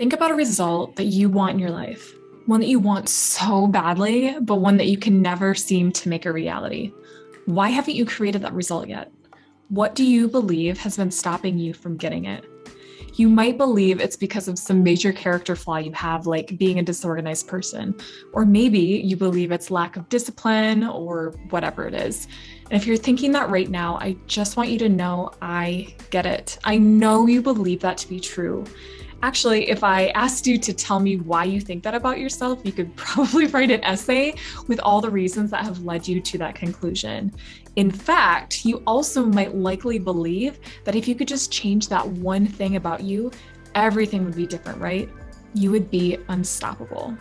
Think about a result that you want in your life, one that you want so badly, but one that you can never seem to make a reality. Why haven't you created that result yet? What do you believe has been stopping you from getting it? You might believe it's because of some major character flaw you have, like being a disorganized person. Or maybe you believe it's lack of discipline or whatever it is. And if you're thinking that right now, I just want you to know I get it. I know you believe that to be true. Actually, if I asked you to tell me why you think that about yourself, you could probably write an essay with all the reasons that have led you to that conclusion. In fact, you also might likely believe that if you could just change that one thing about you, everything would be different, right? You would be unstoppable.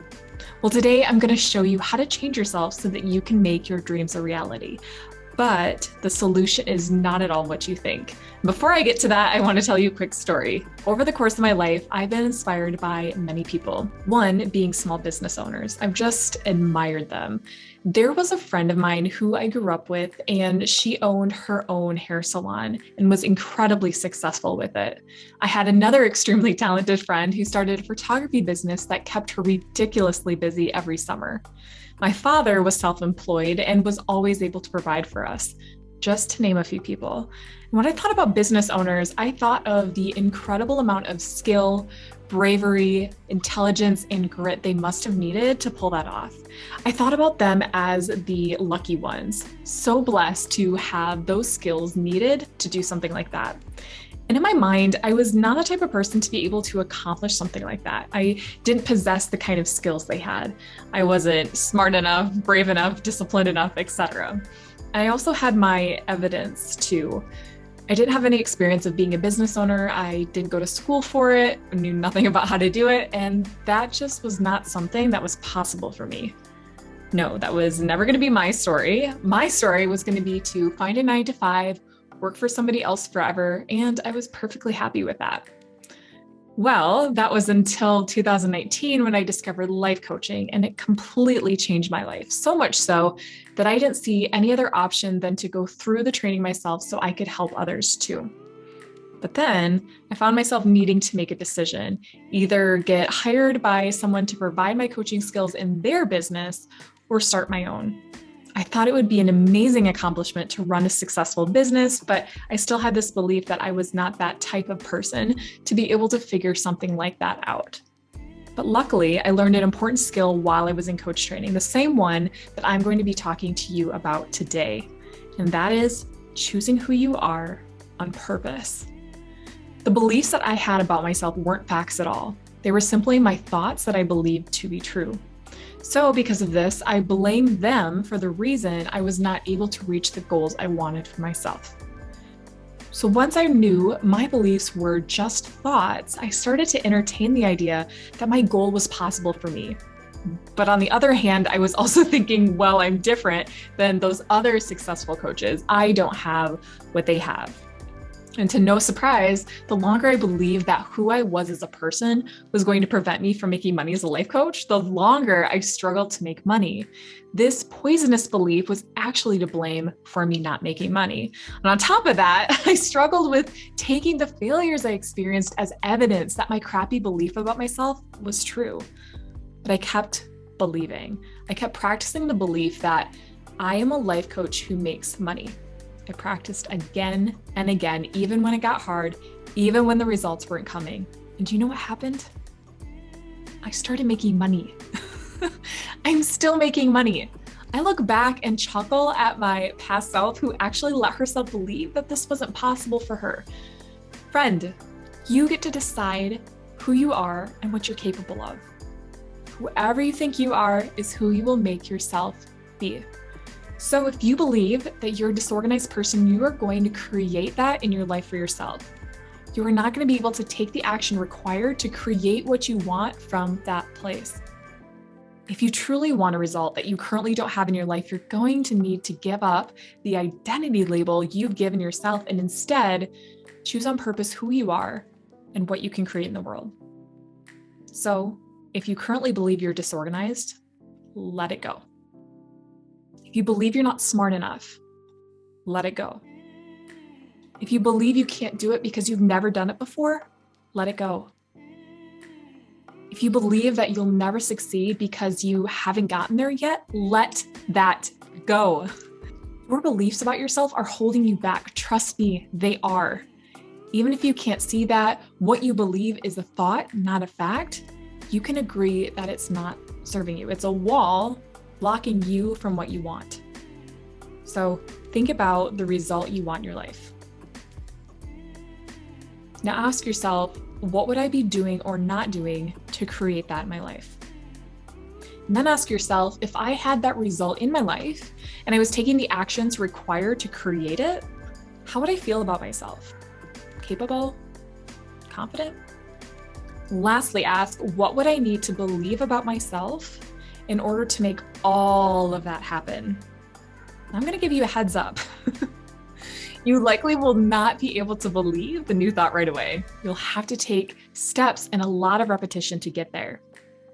Well, today I'm going to show you how to change yourself so that you can make your dreams a reality. But the solution is not at all what you think. Before I get to that, I want to tell you a quick story. Over the course of my life, I've been inspired by many people. One being small business owners. I've just admired them. There was a friend of mine who I grew up with, and she owned her own hair salon and was incredibly successful with it. I had another extremely talented friend who started a photography business that kept her ridiculously busy every summer. My father was self-employed and was always able to provide for us, just to name a few people. And when I thought about business owners, I thought of the incredible amount of skill, bravery, intelligence, and grit they must have needed to pull that off. I thought about them as the lucky ones, so blessed to have those skills needed to do something like that. And in my mind, I was not the type of person to be able to accomplish something like that. I didn't possess the kind of skills they had. I wasn't smart enough, brave enough, disciplined enough, etc. I also had my evidence too. I didn't have any experience of being a business owner. I didn't go to school for it, knew nothing about how to do it, and that just was not something that was possible for me. No, that was never going to be my story. My story was going to be to find a 9 to 5, work for somebody else forever, and I was perfectly happy with that. Well, that was until 2019 when I discovered life coaching, and it completely changed my life. So much so that I didn't see any other option than to go through the training myself so I could help others too. But then I found myself needing to make a decision, either get hired by someone to provide my coaching skills in their business or start my own. I thought it would be an amazing accomplishment to run a successful business, but I still had this belief that I was not that type of person to be able to figure something like that out. But luckily, I learned an important skill while I was in coach training, the same one that I'm going to be talking to you about today, and that is choosing who you are on purpose. The beliefs that I had about myself weren't facts at all. They were simply my thoughts that I believed to be true. So because of this, I blamed them for the reason I was not able to reach the goals I wanted for myself. So once I knew my beliefs were just thoughts, I started to entertain the idea that my goal was possible for me. But on the other hand, I was also thinking, well, I'm different than those other successful coaches. I don't have what they have. And to no surprise, the longer I believed that who I was as a person was going to prevent me from making money as a life coach, the longer I struggled to make money. This poisonous belief was actually to blame for me not making money. And on top of that, I struggled with taking the failures I experienced as evidence that my crappy belief about myself was true. But I kept believing. I kept practicing the belief that I am a life coach who makes money. I practiced again and again, even when it got hard, even when the results weren't coming. And do you know what happened? I started making money. I'm still making money. I look back and chuckle at my past self who actually let herself believe that this wasn't possible for her. Friend, you get to decide who you are and what you're capable of. Whoever you think you are is who you will make yourself be. So if you believe that you're a disorganized person, you are going to create that in your life for yourself. You are not going to be able to take the action required to create what you want from that place. If you truly want a result that you currently don't have in your life, you're going to need to give up the identity label you've given yourself and instead choose on purpose who you are and what you can create in the world. So if you currently believe you're disorganized, let it go. If you believe you're not smart enough, let it go. If you believe you can't do it because you've never done it before, let it go. If you believe that you'll never succeed because you haven't gotten there yet, let that go. Your beliefs about yourself are holding you back. Trust me, they are. Even if you can't see that, what you believe is a thought, not a fact, you can agree that it's not serving you. It's a wall blocking you from what you want. So think about the result you want in your life. Now ask yourself, what would I be doing or not doing to create that in my life? And then ask yourself, if I had that result in my life and I was taking the actions required to create it, how would I feel about myself? Capable? Confident? Lastly, ask, what would I need to believe about myself in order to make all of that happen? I'm going to give you a heads up. You likely will not be able to believe the new thought right away. You'll have to take steps and a lot of repetition to get there.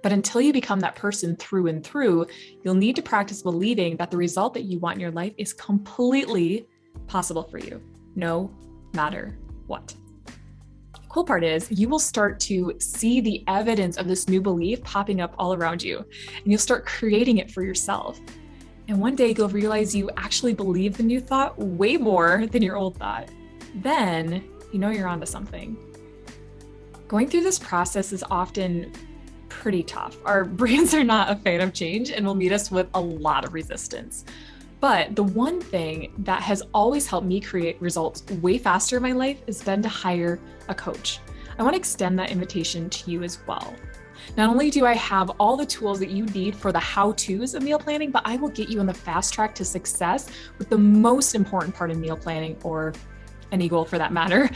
But until you become that person through and through, you'll need to practice believing that the result that you want in your life is completely possible for you, no matter what. The cool part is you will start to see the evidence of this new belief popping up all around you, and you'll start creating it for yourself. And one day you'll realize you actually believe the new thought way more than your old thought. Then you know you're onto something. Going through this process is often pretty tough. Our brains are not a fan of change and will meet us with a lot of resistance. But the one thing that has always helped me create results way faster in my life has been to hire a coach. I want to extend that invitation to you as well. Not only do I have all the tools that you need for the how-tos of meal planning, but I will get you on the fast track to success with the most important part of meal planning, or any goal for that matter,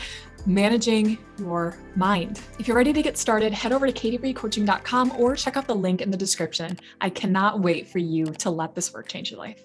managing your mind. If you're ready to get started, head over to katiebreecoaching.com or check out the link in the description. I cannot wait for you to let this work change your life.